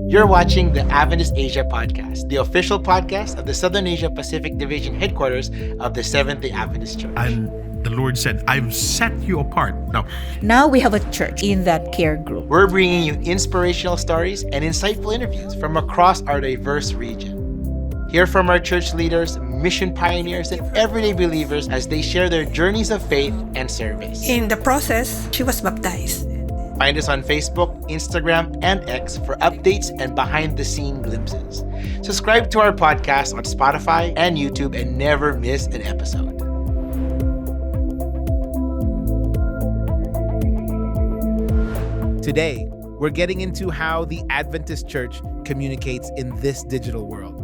You're watching the Adventist Asia Podcast, the official podcast of the Southern Asia Pacific Division headquarters of the Seventh-day Adventist Church. And the Lord said, I've set you apart. Now we have a church in that care group. We're bringing you inspirational stories and insightful interviews from across our diverse region. Hear from our church leaders, mission pioneers, and everyday believers as they share their journeys of faith and service. In the process, she was baptized. Find us on Facebook, Instagram, and X for updates and behind-the-scene glimpses. Subscribe to our podcast on Spotify and YouTube and never miss an episode. Today, we're getting into how the Adventist Church communicates in this digital world.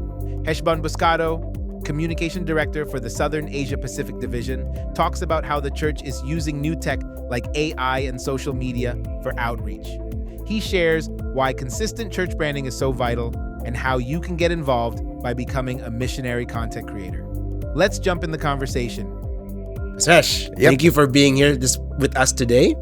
Hesbon Buscato, Communication Director for the Southern Asia Pacific Division, talks about how the church is using new tech like AI and social media for outreach. He shares why consistent church branding is so vital and how you can get involved by becoming a missionary content creator. Let's jump in the conversation. Sesh, thank you for being here with us today.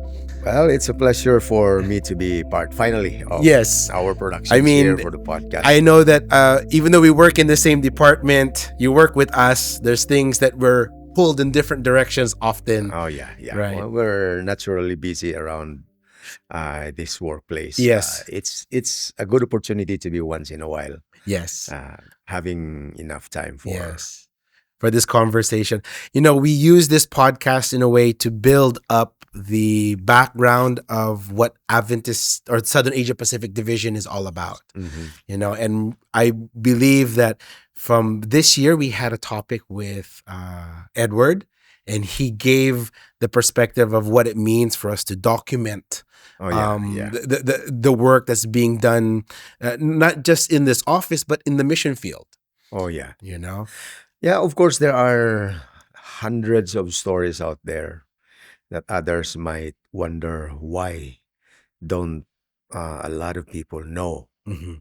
Well, it's a pleasure for me to be part, finally, of our production here for the podcast. I know that even though we work in the same department, you work with us, there's things that we're pulled in different directions often. Oh, yeah. Right. Well, we're naturally busy around this workplace. Yes. It's a good opportunity to be once in a while. Yes. Having enough time for this conversation. You know, we use this podcast in a way to build up the background of what Adventist or Southern Asia Pacific Division is all about. Mm-hmm. You know, and I believe that from this year we had a topic with Edward, and he gave the perspective of what it means for us to document the work that's being done, not just in this office but in the mission field. Oh yeah. You know? Yeah, of course there are hundreds of stories out there that others might wonder why don't a lot of people know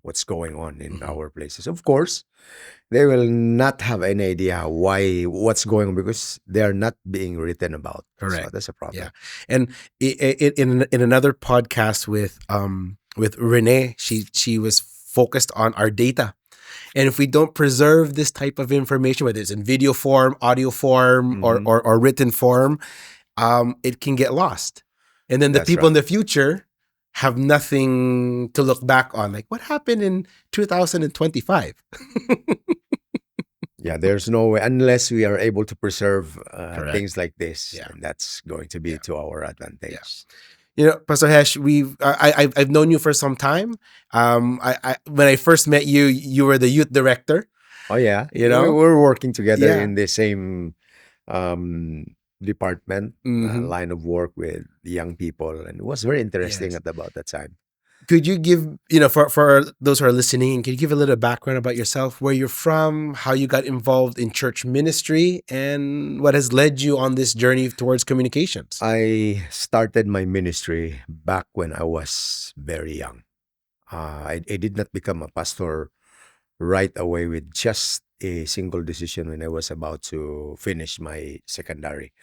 what's going on in our places. Of course, they will not have any idea what's going on because they are not being written about. Correct. So that's a problem. Yeah, and in another podcast with Renee, she was focused on our data. And if we don't preserve this type of information, whether it's in video form, audio form, or written form, it can get lost. And then the people in the future have nothing to look back on. Like, what happened in 2025? Yeah, there's no way, unless we are able to preserve things like this. Yeah. And that's going to be to our advantage. Yeah. You know, Pastor Hesh, I've known you for some time. When I first met you, you were the youth director. Oh yeah, You know? we're working together Yeah. in the same department, line of work with young people, and it was very interesting Yes. at about that time. Could you give, for those who are listening, can you give a little background about yourself, where you're from, how you got involved in church ministry, and what has led you on this journey towards communications? I started my ministry back when I was very young. I did not become a pastor right away with just a single decision when I was about to finish my secondary.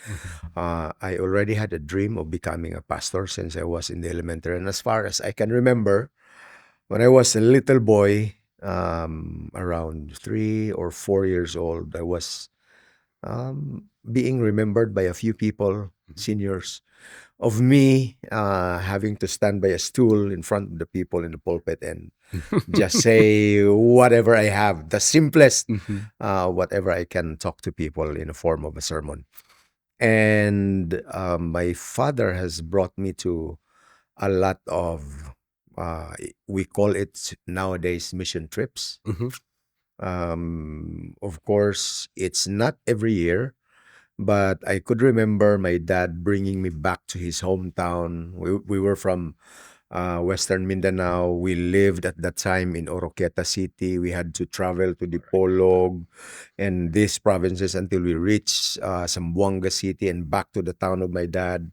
I already had a dream of becoming a pastor since I was in the elementary. And as far as I can remember, when I was a little boy, around 3 or 4 years old, I was being remembered by a few people, seniors, of me having to stand by a stool in front of the people in the pulpit and just say whatever I have, the simplest, whatever I can talk to people in the form of a sermon. And my father has brought me to a lot of, we call it nowadays mission trips. Of course, it's not every year, but I could remember my dad bringing me back to his hometown. We were from Western Mindanao. We lived at that time in Oroquieta City. We had to travel to Dipolog and these provinces until we reached Zamboanga City and back to the town of my dad,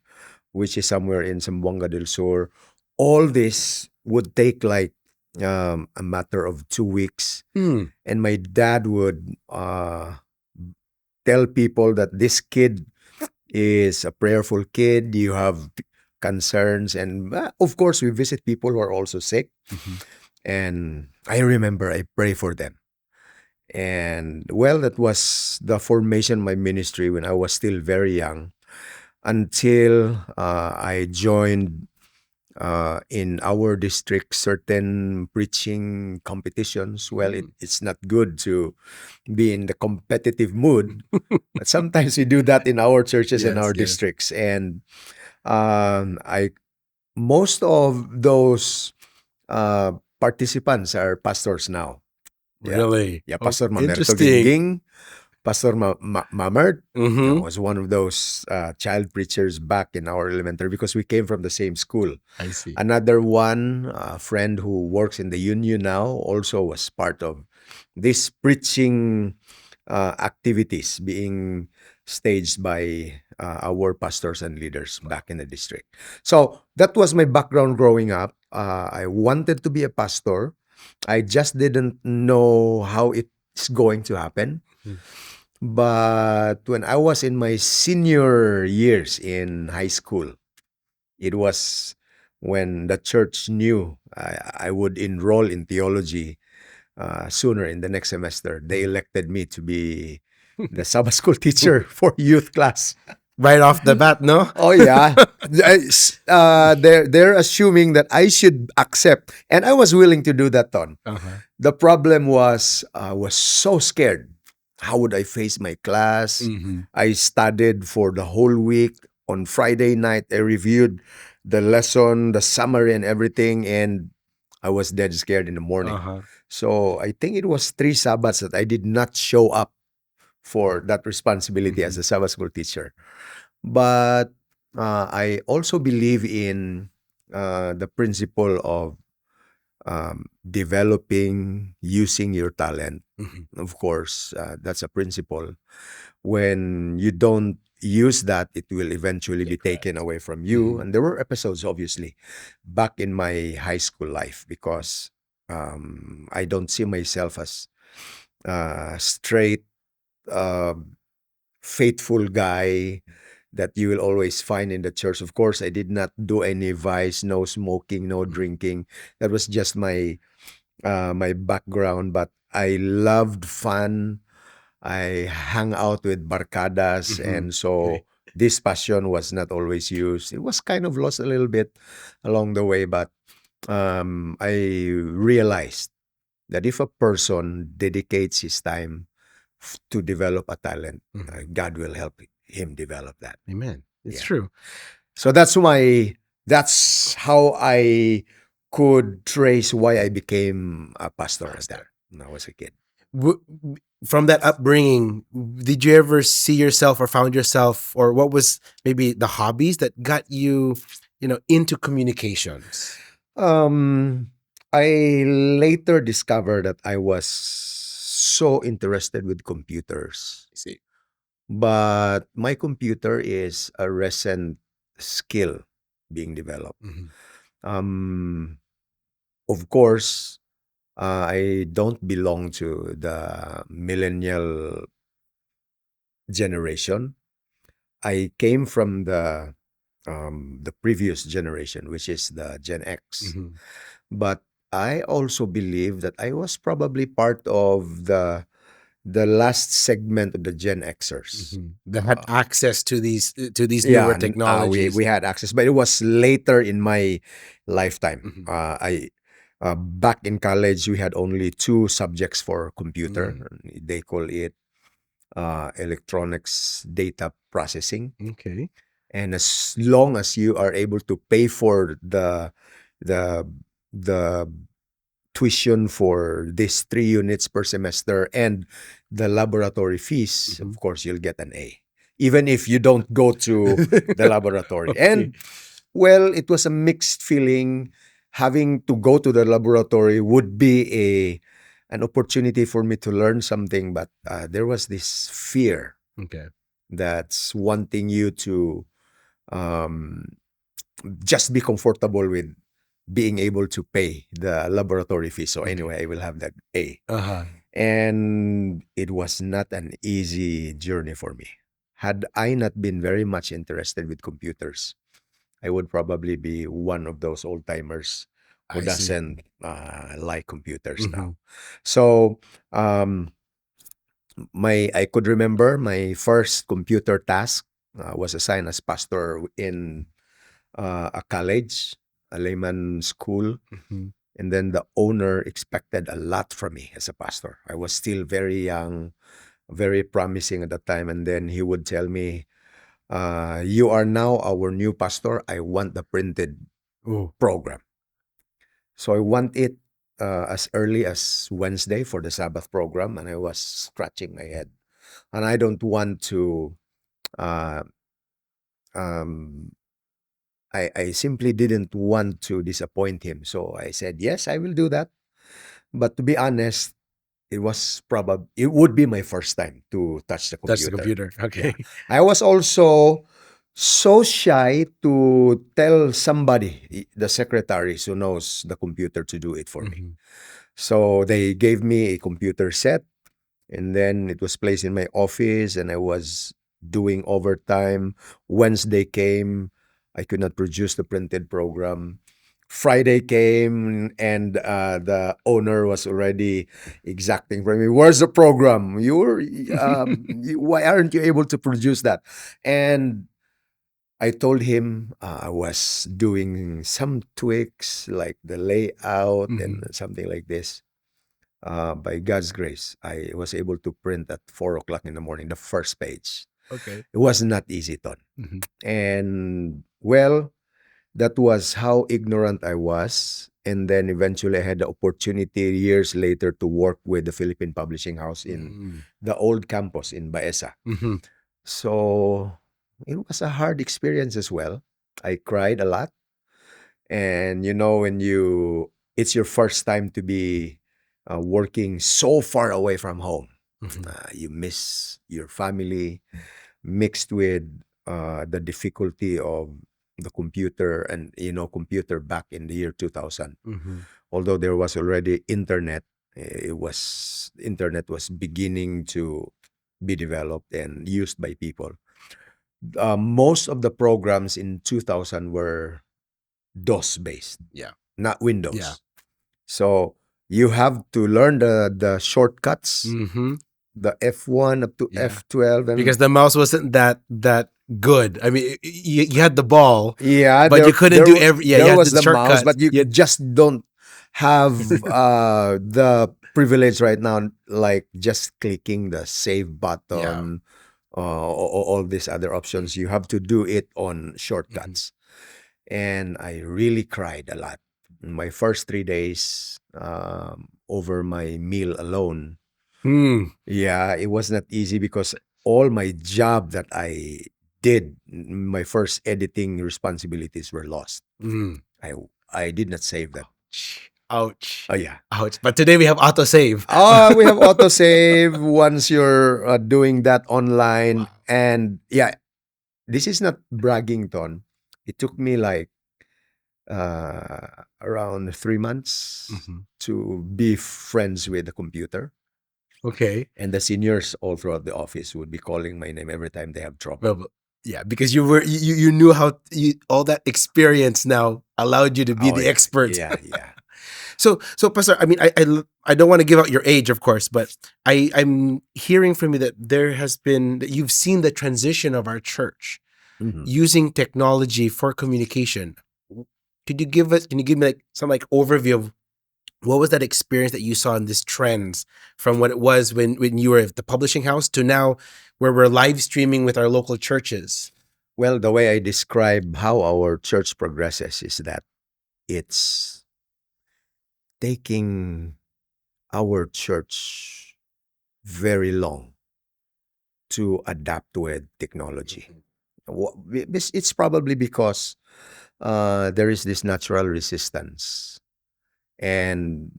which is somewhere in Zamboanga del Sur. All this would take like a matter of 2 weeks. And my dad would tell people that this kid is a prayerful kid. You have concerns. And of course, we visit people who are also sick. And I remember I pray for them. And well, that was the formation of my ministry when I was still very young until I joined in our district certain preaching competitions. Well, it's not good to be in the competitive mood, but sometimes we do that in our churches and our districts. And I most of those participants are pastors now. Yeah. Really? Yeah, Oh, Pastor Mamerto interesting. Gingging, Pastor Mamert Mhm. was one of those child preachers back in our elementary because we came from the same school. I see. Another one, a friend who works in the union now, also was part of this preaching activities being staged by our pastors and leaders back in the district. So that was my background growing up. I wanted to be a pastor. I just didn't know how it's going to happen. Mhm. But when I was in my senior years in high school, it was when the church knew I would enroll in theology sooner in the next semester. They elected me to be the Sabbath school teacher for youth class. Right off the bat, no? Oh yeah, they're assuming that I should accept, and I was willing to do that. Ton. Uh-huh. The problem was I was so scared. How would I face my class? Mhm. I studied for the whole week. On Friday night, I reviewed the lesson, the summary, and everything, and I was dead scared in the morning. Uh-huh. So I think it was 3 Sabbaths that I did not show up for that responsibility as a Sabbath school teacher. But I also believe in the principle of developing, using your talent. Mhm. Of course, that's a principle. When you don't use that, it will eventually be taken away from you. And there were episodes, obviously, back in my high school life because I don't see myself as straight, uh, faithful guy that you will always find in the church. Of course, I did not do any vice, no smoking, no drinking. That was just my my background. But I loved fun. I hung out with barcadas, and so this passion was not always used. It was kind of lost a little bit along the way, but I realized that if a person dedicates his time to develop a talent, God will help him develop that. Amen. It's Yeah. true. So that's how I could trace why I became a pastor as that when I was a kid. From that upbringing, did you ever see yourself or found yourself, or what was maybe the hobbies that got you, into communications? I later discovered that I was so interested with computers, I see. but my computer is a recent skill being developed. Of course, I don't belong to the millennial generation. I came from the previous generation, which is the Gen X. But I also believe that I was probably part of the last segment of the Gen Xers. That had access to these newer technologies. We had access, but it was later in my lifetime. I back in college, we had only 2 subjects for computer. They call it electronics data processing. Okay. And as long as you are able to pay for the the tuition for these 3 units per semester and the laboratory fees, of course, you'll get an A, even if you don't go to the laboratory. Okay. And well, it was a mixed feeling. Having to go to the laboratory would be an opportunity for me to learn something, but there was this fear Okay. that's wanting you to just be comfortable with being able to pay the laboratory fee. So anyway, I will have that A. And it was not an easy journey for me. Had I not been very much interested with computers, I would probably be one of those old timers who I see. doesn't like computers Mhm. now. So I could remember my first computer task was assigned as pastor in a college, a layman school. Mhm. And then the owner expected a lot from me as a pastor. I was still very young, very promising at the time. And then he would tell me, you are now our new pastor. I want the printed Ooh. program. So I want it as early as Wednesday for the Sabbath program. And I was scratching my head. And I don't want to, uh, um, I simply didn't want to disappoint him. So I said, yes, I will do that. But to be honest, it would be my first time to touch the Touch the computer. computer. Yeah. Okay. I was also so shy to tell somebody, the secretaries who knows the computer, to do it for me. Mhm. So they gave me a computer set, and then it was placed in my office, and I was doing overtime. Wednesday came, I could not produce the printed program. Friday came, and the owner was already exacting from me. Where's the program? Why aren't you able to produce that? And I told him I was doing some tweaks, like the layout and Mhm. something like this. By God's grace, I was able to print at 4 o'clock in the morning, the first page. Okay. It was not easy, Ton. Mhm. And well, that was how ignorant I was. And then eventually I had the opportunity years later to work with the Philippine Publishing House in Mm. the old campus in Baeza. Mhm. So it was a hard experience as well. I cried a lot. And when it's your first time to be working so far away from home, Mhm. you miss your family, mixed with the difficulty of the computer, and computer back in the year 2000. Mhm. Although there was already internet, internet was beginning to be developed and used by people. Most of the programs in 2000 were DOS based, Yeah. not Windows. Yeah. So you have to learn the shortcuts, Mhm. the F1 up to Yeah. F12, and Because the mouse wasn't that good. I mean, you had the ball, yeah, but you couldn't do every. Yeah, you there had was the the mouse, shortcuts. but you Yeah. just don't have the privilege right now, like just clicking the save button, all these other options. You have to do it on shortcuts. And I really cried a lot. In my first 3 days, over my meal alone. Hmm. Yeah, it was not easy because all my job that I did, my first editing responsibilities were lost. Mm. I did not save them. Ouch. Oh yeah. Ouch. But today we have autosave. Oh, we have autosave once you're doing that online. And yeah, this is not bragging, Ton. It took me like around 3 months Mhm. to be friends with the computer. Okay. And the seniors all throughout the office would be calling my name every time they have trouble. Well, yeah, because you knew how all that experience now allowed you to be Oh, the yeah. expert. Yeah, yeah. So Pastor, I mean, I don't want to give out your age, of course, but I'm hearing from you that that you've seen the transition of our church Mhm. using technology for communication. Can you give me like some like overview of what was that experience that you saw in these trends from what it was when you were at the publishing house to now where we're live streaming with our local churches? Well, the way I describe how our church progresses is that it's taking our church very long to adapt with technology. It's probably because there is this natural resistance, and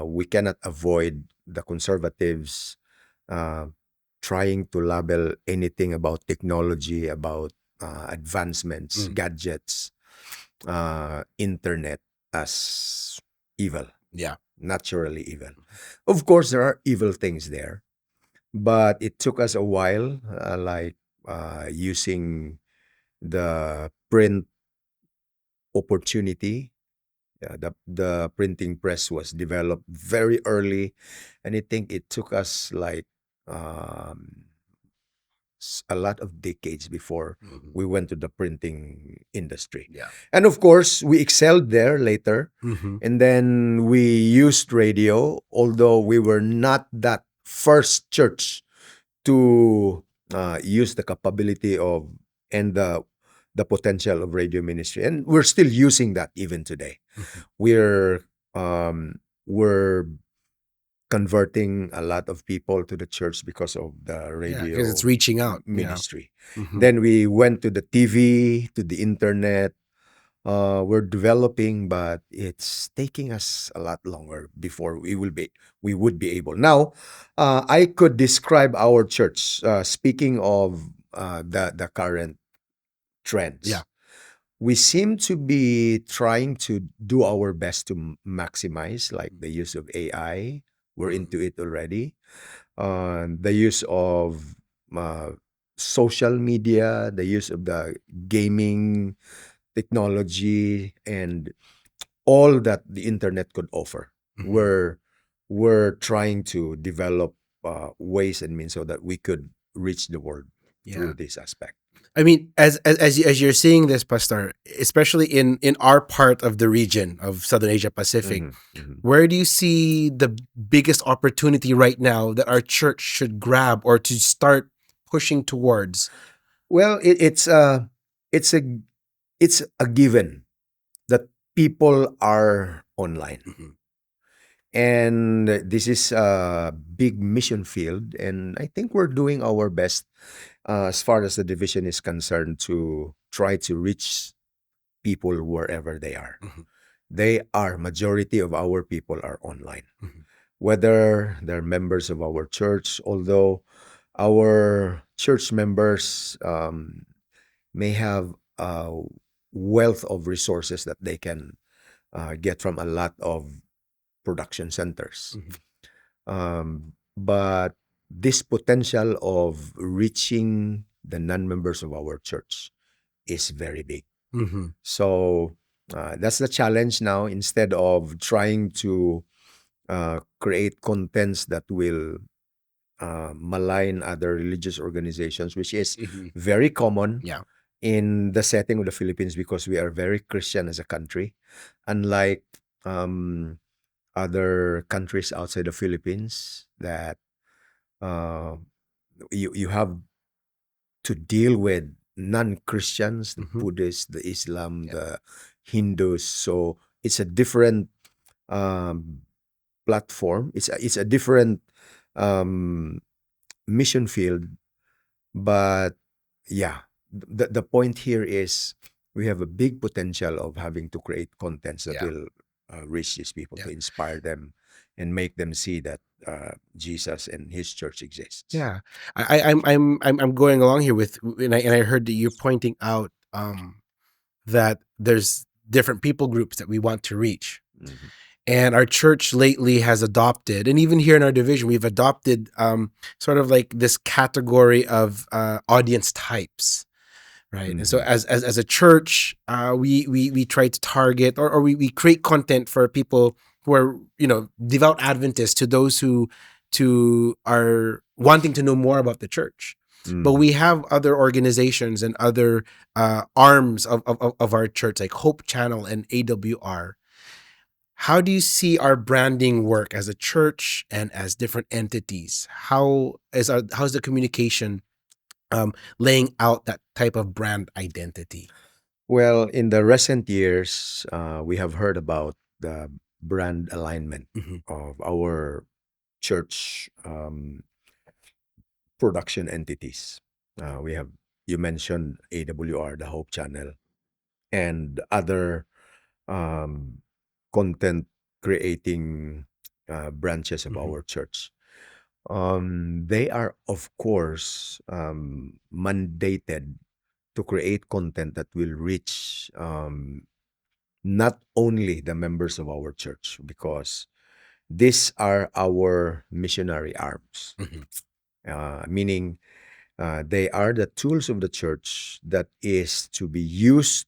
we cannot avoid the conservatives uh, trying to label anything about technology, about advancements, gadgets, internet as evil, Yeah. naturally evil. Of course, there are evil things there, but it took us a while, like using the print opportunity Yeah, the printing press was developed very early, and I think it took us like um, a lot of decades before we went to the printing industry. Yeah. And of course, we excelled there later. Mm-hmm. And then we used radio, although we were not that first church to use the capability of and the potential of radio ministry. And we're still using that even today. We're we're converting a lot of people to the church because of the Yeah, radio because it's reaching out. ministry. Mhm. Then we went to the TV, to the internet. We're developing, but it's taking us a lot longer before we would be able. Now, I could describe our church. Speaking of the current trends, Yeah. we seem to be trying to do our best to maximize, like the use of AI. We're into it already. The use of uh, social media, the use of the gaming technology, and all that the internet could offer. Mhm. We're trying to develop ways and means so that we could reach the world Yeah. through this aspect. I mean, as you're seeing this, Pastor, especially in our part of the region of Southern Asia Pacific, Mhm, mhm. where do you see the biggest opportunity right now that our church should grab or to start pushing towards? Well, it's a it's a given that people are online. Mhm. And this is a big mission field, and I think we're doing our best as far as the division is concerned to try to reach people wherever they are. Mhm. They are majority of our people are online, Mhm. whether they're members of our church, although our church members may have a wealth of resources that they can get from a lot of production centers. Mhm. But this potential of reaching the non-members of our church is very big. Mhm. So that's the challenge now. Instead of trying to create contents that will malign other religious organizations, which is Mhm. very common Yeah. in the setting of the Philippines because we are very Christian as a country, unlike other countries outside the Philippines that uh, you have to deal with non-Christians, the Mhm. Buddhists, the Islam, Yeah. the Hindus. So it's a different um, platform. It's a different um, mission field. But yeah, the point here is we have a big potential of having to create contents that Yeah. will reach these people to Yeah. inspire them and make them see that Jesus and His church exists. Yeah, I'm going along here with, and I heard that you're pointing out that there's different people groups that we want to reach, Mhm. and our church lately has adopted, and even here in our division, we've adopted sort of like this category of audience types. Right. And so Mhm. as a church, we try to target or we create content for people who are, devout Adventists, to those who are wanting to know more about the church. But Mhm. we have other organizations and other arms of our church, like Hope Channel and AWR. How do you see our branding work as a church and as different entities? How's the communication laying out that type of brand identity? Well, in the recent years, we have heard about the brand alignment Mhm. of our church production entities. You mentioned AWR, the Hope Channel, and other um, content creating branches of Mhm. our church. They are, of course, mandated to create content that will reach not only the members of our church, because these are our missionary arms, Mhm. meaning they are the tools of the church that is to be used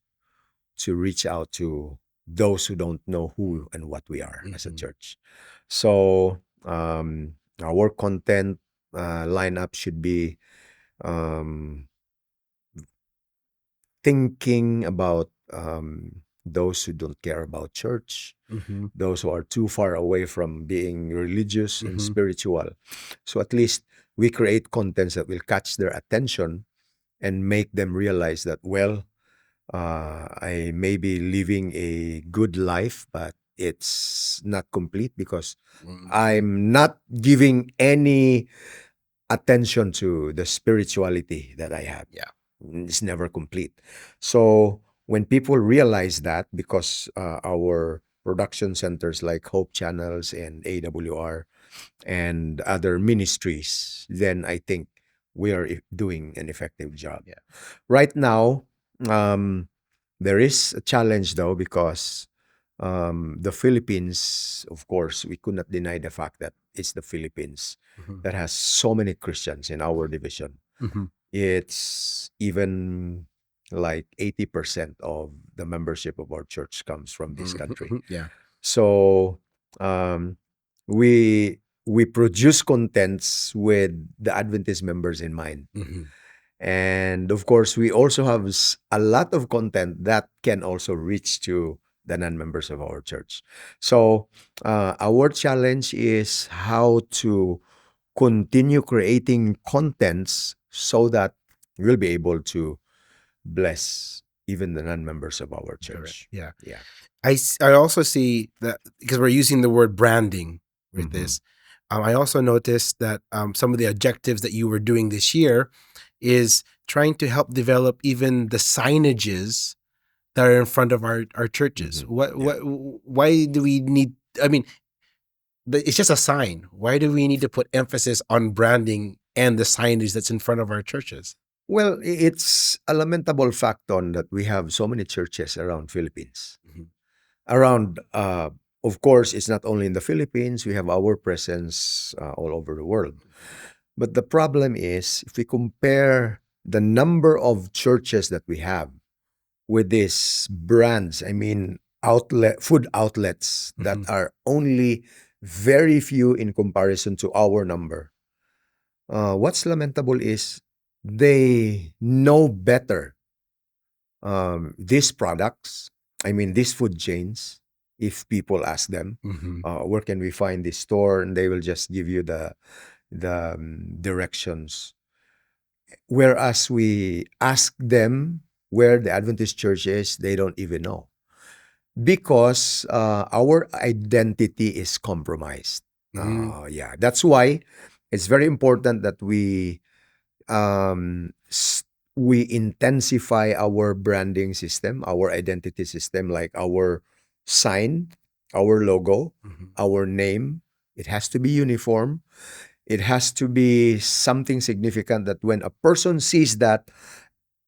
to reach out to those who don't know who and what we are as a church. So our content lineup should be um, thinking about those who don't care about church, those who are too far away from being religious and spiritual. So at least we create contents that will catch their attention and make them realize that, well, I may be living a good life, but it's not complete because I'm not giving any attention to the spirituality that I have. Yeah. It's never complete. So when people realize that, because our production centers like Hope Channels and AWR and other ministries, then I think we are doing an effective job. Yeah. Right now, there is a challenge though, because the Philippines, of course, we could not deny the fact that it's the Philippines that has so many Christians in our division. It's even like 80% of the membership of our church comes from this country. Yeah. So we produce contents with the Adventist members in mind. And of course, we also have a lot of content that can also reach to the non-members of our church. So our challenge is how to continue creating contents so that we'll be able to bless even the non-members of our church. Yeah. Yeah. I also see that because we're using the word branding with this. I also noticed that some of the objectives that you were doing this year is trying to help develop even the signages that are in front of our churches. Why do we need? I mean, it's just a sign. Why do we need to put emphasis on branding and the signage that's in front of our churches? Well, it's a lamentable fact on that we have so many churches around Philippines. Around, of course, it's not only in the Philippines. We have our presence all over the world. But the problem is, if we compare the number of churches that we have with these brands, I mean, food outlets that are only very few in comparison to our number. What's lamentable is they know better these products, I mean, these food chains, if people ask them, where can we find this store? And they will just give you the directions. Whereas we ask them where the Adventist church is, they don't even know. Because our identity is compromised. Yeah, that's why it's very important that we intensify our branding system, our identity system, like our sign, our logo, our name. It has to be uniform. It has to be something significant that when a person sees that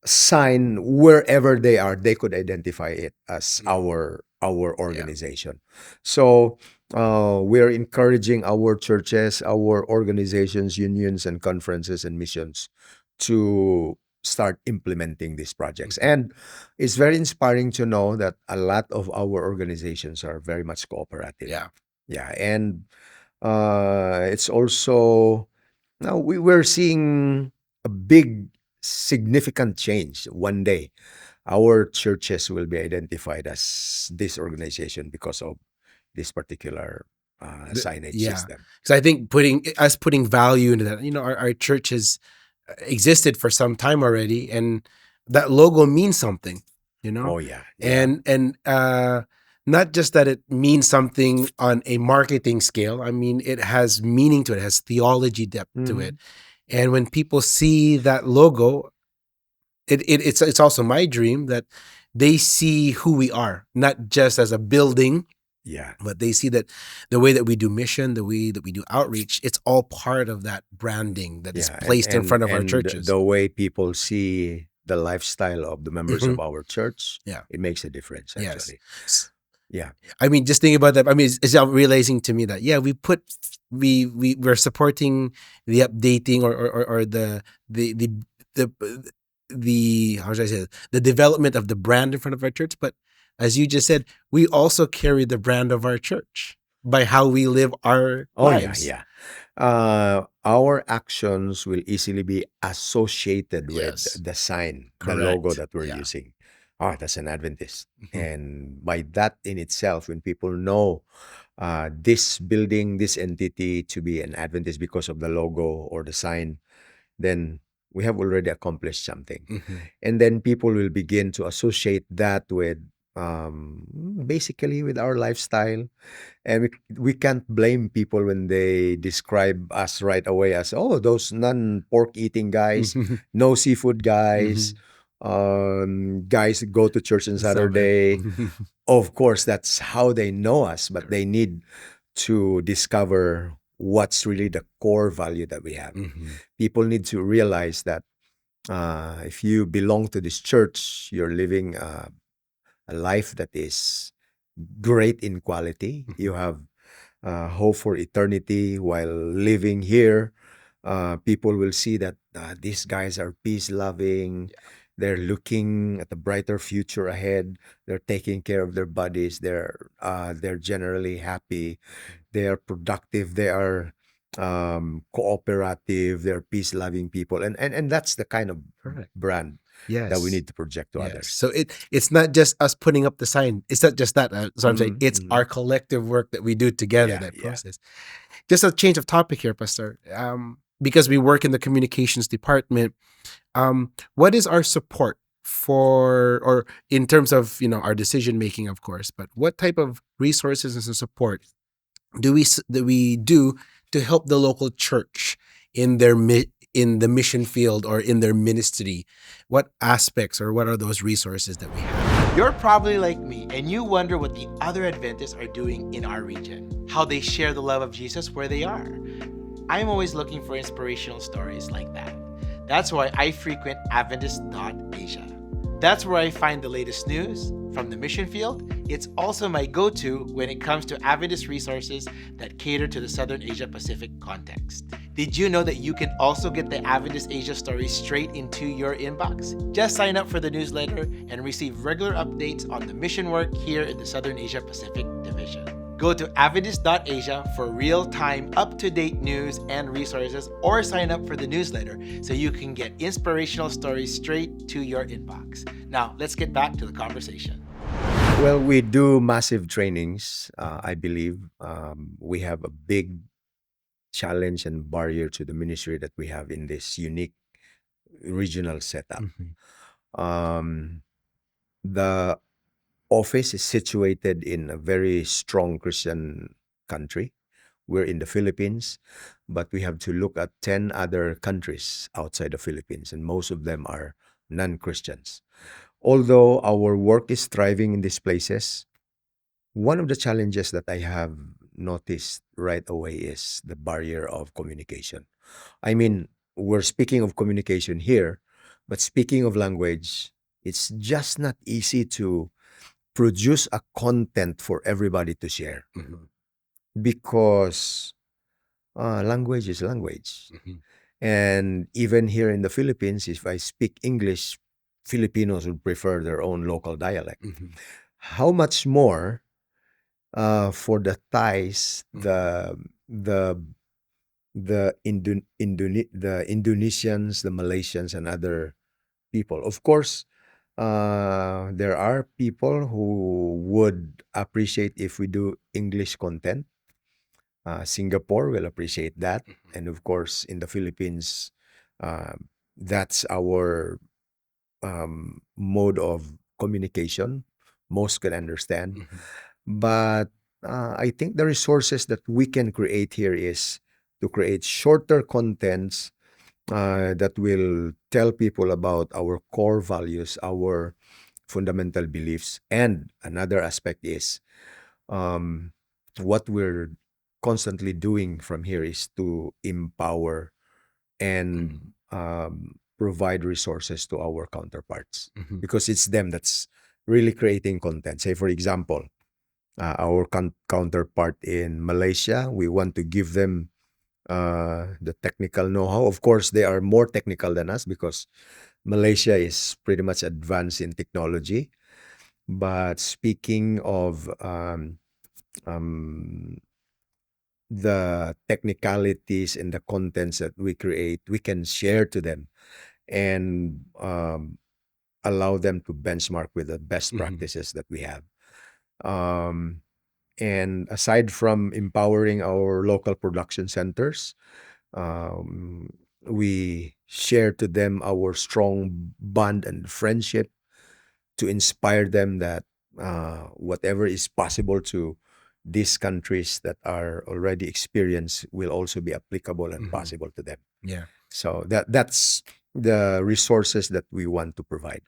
sign wherever they are, they could identify it as our organization. So we're encouraging our churches, our organizations, unions, and conferences and missions to start implementing these projects. And it's very inspiring to know that a lot of our organizations are very much cooperative. Yeah. And it's also, now we're seeing a big, significant change. One day, our churches will be identified as this organization because of this particular signage system. Because I think putting value into that, our church has existed for some time already, and that logo means something, Oh yeah. and not just that it means something on a marketing scale. I mean, it has meaning to it. It has theology depth to it. And when people see that logo, it's also my dream that they see who we are, not just as a building, but they see that the way that we do mission, the way that we do outreach, it's all part of that branding that is placed in front of our churches. The way people see the lifestyle of the members of our church, it makes a difference, actually. Yeah. I mean, just thinking about that, I mean, it's realizing to me that, we're supporting the updating or the how should I say it? The development of the brand in front of our church, but as you just said, we also carry the brand of our church by how we live our Oh, lives. yeah. Our actions will easily be associated with Yes. the sign, the logo Correct. that we're Yeah. using. Oh, that's an Adventist. Mhm. And by that in itself, when people know this building, this entity to be an Adventist because of the logo or the sign, then we have already accomplished something. Mhm. And then people will begin to associate that with basically with our lifestyle. And we can't blame people when they describe us right away as, oh, those non-pork eating guys, Mhm. no seafood guys, guys that go to church on Saturday. Of course, that's how they know us, but they need to discover what's really the core value that we have. Mhm. People need to realize that if you belong to this church, you're living a life that is great in quality. You have hope for eternity while living here. People will see that these guys are peace loving. They're looking at a brighter future ahead. They're taking care of their bodies. They're generally happy. They are productive. They are cooperative. They're peace loving people, and that's the kind of Correct. brand Yes. that we need to project to Yes. others. So it's not just us putting up the sign. It's not just that. So I'm saying it's our collective work that we do together. Yeah, That yeah. process. Just a change of topic here, Pastor. Because we work in the communications department. What is our support for, or in terms of our decision making, of course, but what type of resources and support do we do to help the local church in their in the mission field or in their ministry? What aspects or what are those resources that we have? You're probably like me and you wonder what the other Adventists are doing in our region, how they share the love of Jesus where they are. I'm always looking for inspirational stories like that. That's why I frequent AdventistAsia. That's where I find the latest news from the mission field. It's also my go-to when it comes to Adventist resources that cater to the Southern Asia Pacific context. Did you know that you can also get the Adventist Asia stories straight into your inbox? Just sign up for the newsletter and receive regular updates on the mission work here in the Southern Asia Pacific Division. Go to AdventistAsia for real-time, up-to-date news and resources, or sign up for the newsletter so you can get inspirational stories straight to your inbox. Now, let's get back to the conversation. Well, we do massive trainings, I believe. We have a big challenge and barrier to the ministry that we have in this unique regional setup. The office is situated in a very strong Christian country. We're in the Philippines, but we have to look at 10 other countries outside the Philippines, and most of them are non-Christians. Although our work is thriving in these places, one of the challenges that I have noticed right away is the barrier of communication. I mean, we're speaking of communication here, but speaking of language, it's just not easy to produce a content for everybody to share because language is language. And even here in the Philippines, if I speak English, Filipinos would prefer their own local dialect. How much more for the Thais, the Indonesians, the Malaysians, and other people. Of course, there are people who would appreciate if we do English content. Singapore will appreciate that. And of course, in the Philippines, that's our mode of communication. Most can understand. But I think the resources that we can create here is to create shorter contents that will tell people about our core values, our fundamental beliefs. And another aspect is what we're constantly doing from here is to empower and provide resources to our counterparts because it's them that's really creating content. Say, for example, our counterpart in Malaysia, we want to give them the technical know-how. Of course, they are more technical than us because Malaysia is pretty much advanced in technology. But speaking of um, the technicalities and the contents that we create, we can share to them and allow them to benchmark with the best practices that we have. And aside from empowering our local production centers, we share to them our strong bond and friendship to inspire them that whatever is possible to these countries that are already experienced will also be applicable and possible to them. Yeah. So that's the resources that we want to provide.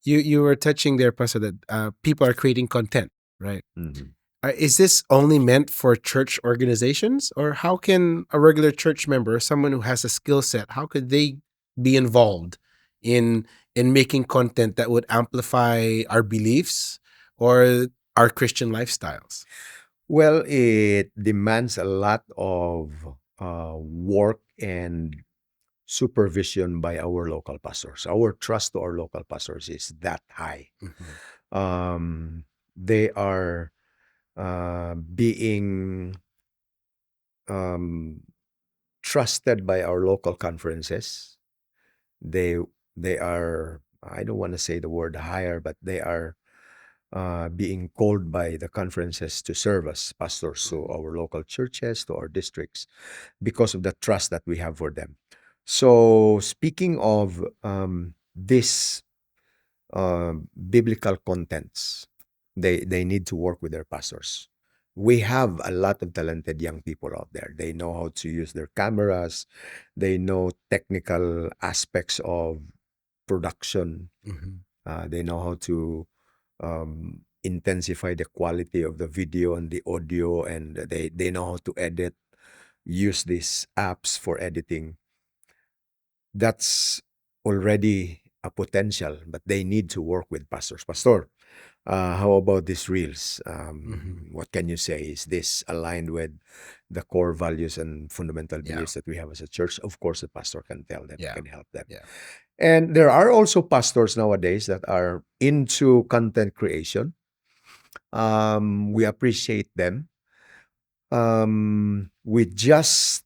You were touching there, Pastor, that people are creating content, right? Is this only meant for church organizations, or how can a regular church member, someone who has a skill set, how could they be involved in making content that would amplify our beliefs or our Christian lifestyles? Well, it demands a lot of work and supervision by our local pastors. Our trust to our local pastors is that high. They are being trusted by our local conferences. They are, I don't want to say the word hire, but they are being called by the conferences to serve as pastors to our local churches, to our districts, because of the trust that we have for them. So speaking of this biblical contents, they need to work with their pastors. We have a lot of talented young people out there. They know how to use their cameras. They know technical aspects of production. They know how to intensify the quality of the video and the audio, and they know how to edit, use these apps for editing. That's already a potential, but they need to work with pastors. Pastor, how about these reels? What can you say? Is this aligned with the core values and fundamental beliefs that we have as a church? Of course, the pastor can tell them, can help them. And there are also pastors nowadays that are into content creation. We appreciate them. We just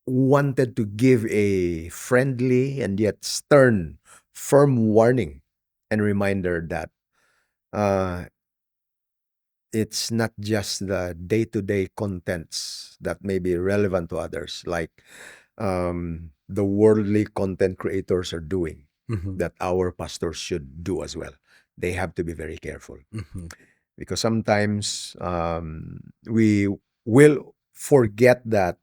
wanted to give a friendly and yet stern, firm warning and reminder that it's not just the day-to-day contents that may be relevant to others, like the worldly content creators are doing, that our pastors should do as well. They have to be very careful. Because sometimes we will forget that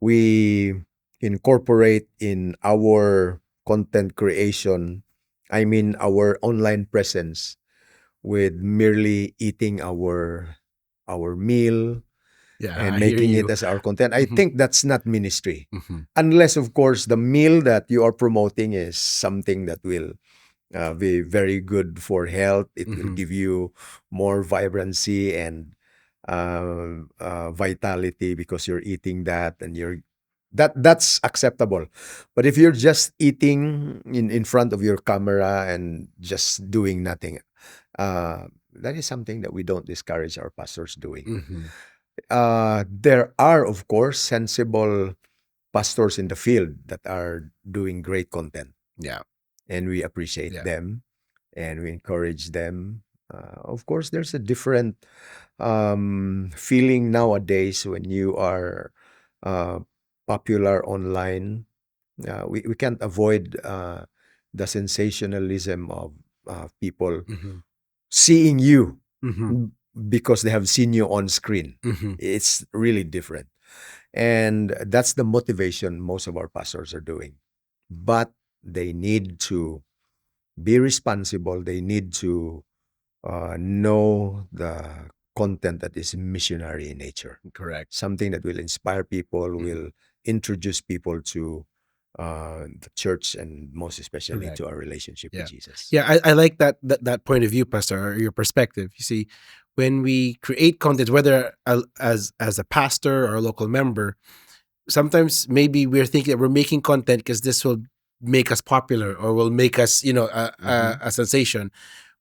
we incorporate in our content creation, I mean our online presence, with merely eating our meal and making it as our content. I think that's not ministry. Unless, of course, the meal that you are promoting is something that will be very good for health. It will give you more vibrancy and vitality because you're eating that, and that's acceptable. But if you're just eating in front of your camera and just doing nothing, that is something that we don't discourage our pastors doing. There are, of course, sensible pastors in the field that are doing great content. And we appreciate them, and we encourage them. Of course, there's a different feeling nowadays when you are popular online. We can't avoid the sensationalism of people seeing you because they have seen you on screen. It's really different. And that's the motivation most of our pastors are doing. But they need to be responsible. They need to know the content that is missionary in nature. Correct. Something that will inspire people, will introduce people to the church, and most especially to our relationship with Jesus. I like that point of view, Pastor, or your perspective. You see, when we create content, whether as a pastor or a local member, sometimes maybe we're thinking that we're making content because this will make us popular or will make us, a sensation.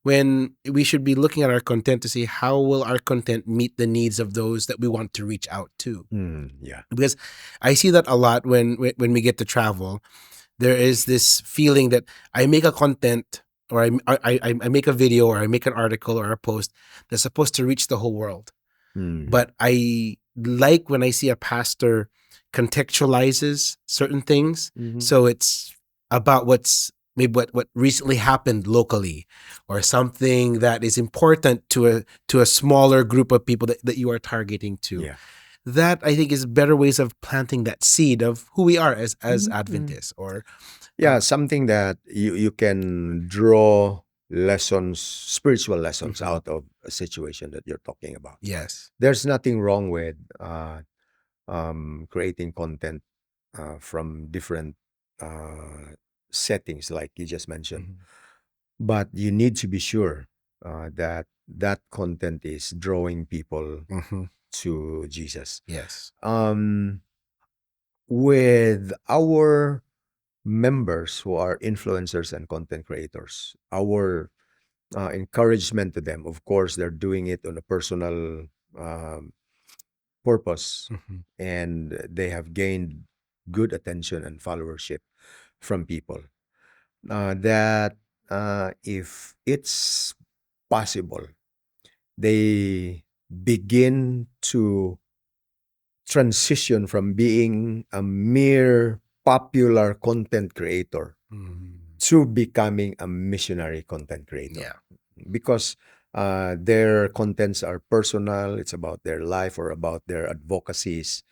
when we should be looking at our content to see how will our content meet the needs of those that we want to reach out to. Yeah. Because I see that a lot when we get to travel. There is this feeling that I make a content, or I make a video, or I make an article or a post that's supposed to reach the whole world. But I like when I see a pastor contextualizes certain things. So it's about what's maybe what recently happened locally, or something that is important to a smaller group of people that you are targeting to. Yeah. That I think is better ways of planting that seed of who we are as Adventists, or Yeah, something that you can draw lessons, spiritual lessons out of a situation that you're talking about. yes. There's nothing wrong with creating content from different settings, like you just mentioned. But you need to be sure that that content is drawing people to Jesus. Yes. With our members who are influencers and content creators, our encouragement to them, of course, they're doing it on a personal purpose, and they have gained good attention and followership from people. That if it's possible, they begin to transition from being a mere popular content creator to becoming a missionary content creator. Yeah. Because their contents are personal, it's about their life or about their advocacies.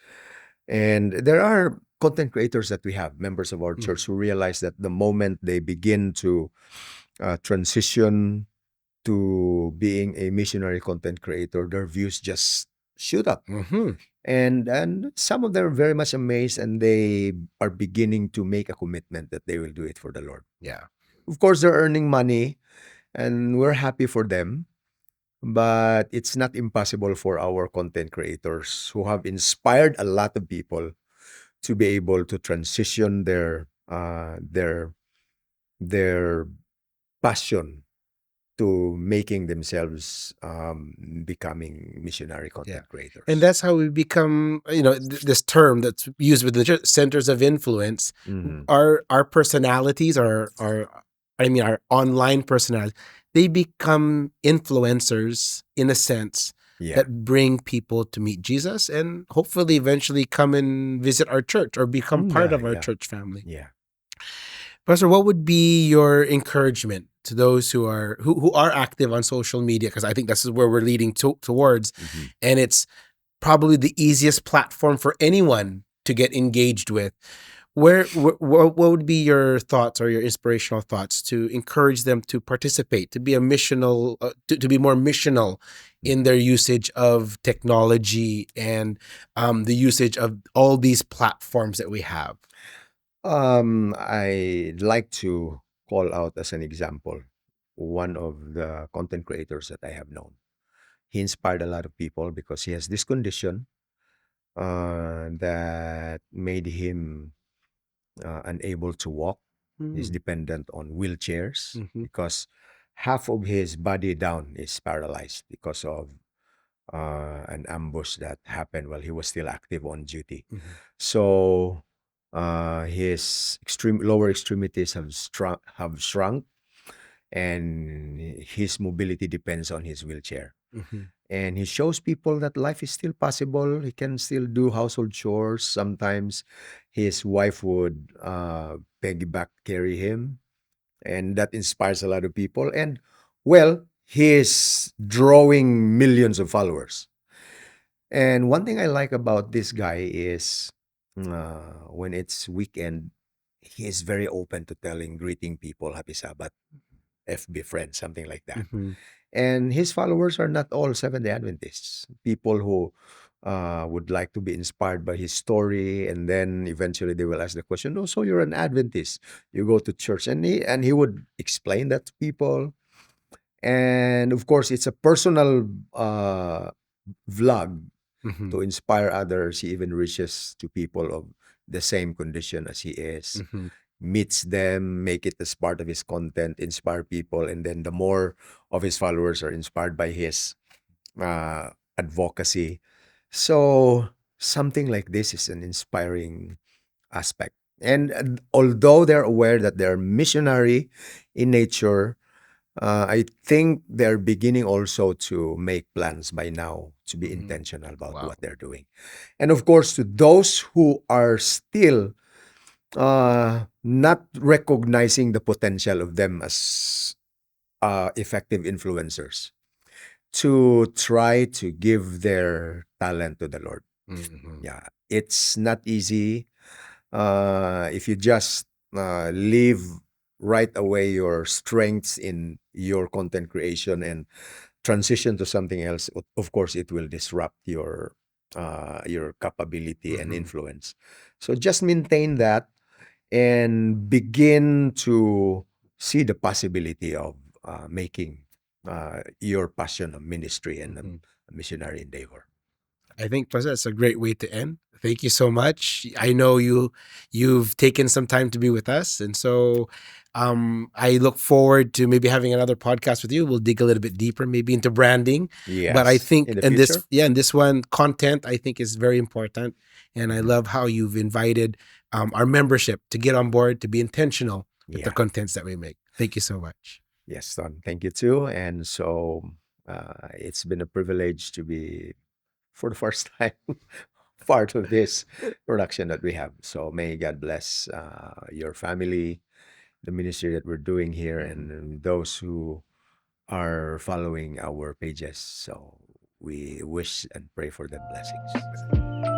And there are content creators that we have, members of our church, who realize that the moment they begin to transition to being a missionary content creator, their views just shoot up. And some of them are very much amazed, and they are beginning to make a commitment that they will do it for the Lord. Yeah. Of course, they're earning money, and we're happy for them. But it's not impossible for our content creators who have inspired a lot of people to be able to transition their passion to making themselves becoming missionary content creators. And that's how we become, this term that's used with the church, centers of influence. Our personalities, our online personalities, they become influencers in a sense that bring people to meet Jesus, and hopefully eventually come and visit our church or become part of our church family. Yeah. Pastor, what would be your encouragement to those who are active on social media? Because I think this is where we're leading towards, and it's probably the easiest platform for anyone to get engaged with. What would be your thoughts or your inspirational thoughts to encourage them to participate, to be a missional, to be more missional in their usage of technology and the usage of all these platforms that we have? I'd like to call out as an example one of the content creators that I have known. He inspired a lot of people because he has this condition that made him unable to walk. He's dependent on wheelchairs because half of his body down is paralyzed because of an ambush that happened while he was still active on duty. So his lower extremities have shrunk, and his mobility depends on his wheelchair. And he shows people that life is still possible. He can still do household chores. Sometimes his wife would piggyback carry him, and that inspires a lot of people. And well, he is drawing millions of followers. And one thing I like about this guy is when it's weekend, he is very open to greeting people, Happy Sabbath, FB friends, something like that. And his followers are not all Seventh-day Adventists. People who would like to be inspired by his story, and then eventually they will ask the question, "Oh, so you're an Adventist? You go to church?" And he would explain that to people. And of course, it's a personal vlog to inspire others. He even reaches to people of the same condition as he is. meets them, make it as part of his content, inspire people, and then the more of his followers are inspired by his advocacy. So something like this is an inspiring aspect. And although they're aware that they're missionary in nature, I think they're beginning also to make plans by now to be intentional about Wow. what they're doing. And of course, to those who are still not recognizing the potential of them as effective influencers, to try to give their talent to the Lord. Mhm. Yeah, it's not easy. If you just leave right away your strengths in your content creation and transition to something else, of course, it will disrupt your capability and Mhm. influence. So just maintain that and begin to see the possibility of making your passion a ministry and Mhm. a missionary endeavor. I think, Pastor, that's a great way to end. Thank you so much. I know you've taken some time to be with us, and so I look forward to maybe having another podcast with you. We'll dig a little bit deeper, maybe into branding. But I Yes, in think the in this, future. in this one, content I think is very important, and I Mhm. love how you've invited our membership to get on board, to be intentional with the Yeah. contents that we make. Thank you so much. Yes, Son. Thank you too. And so it's been a privilege to be, for the first time, part of this production that we have. So may God bless your family, the ministry that we're doing here, and those who are following our pages. So we wish and pray for the blessings.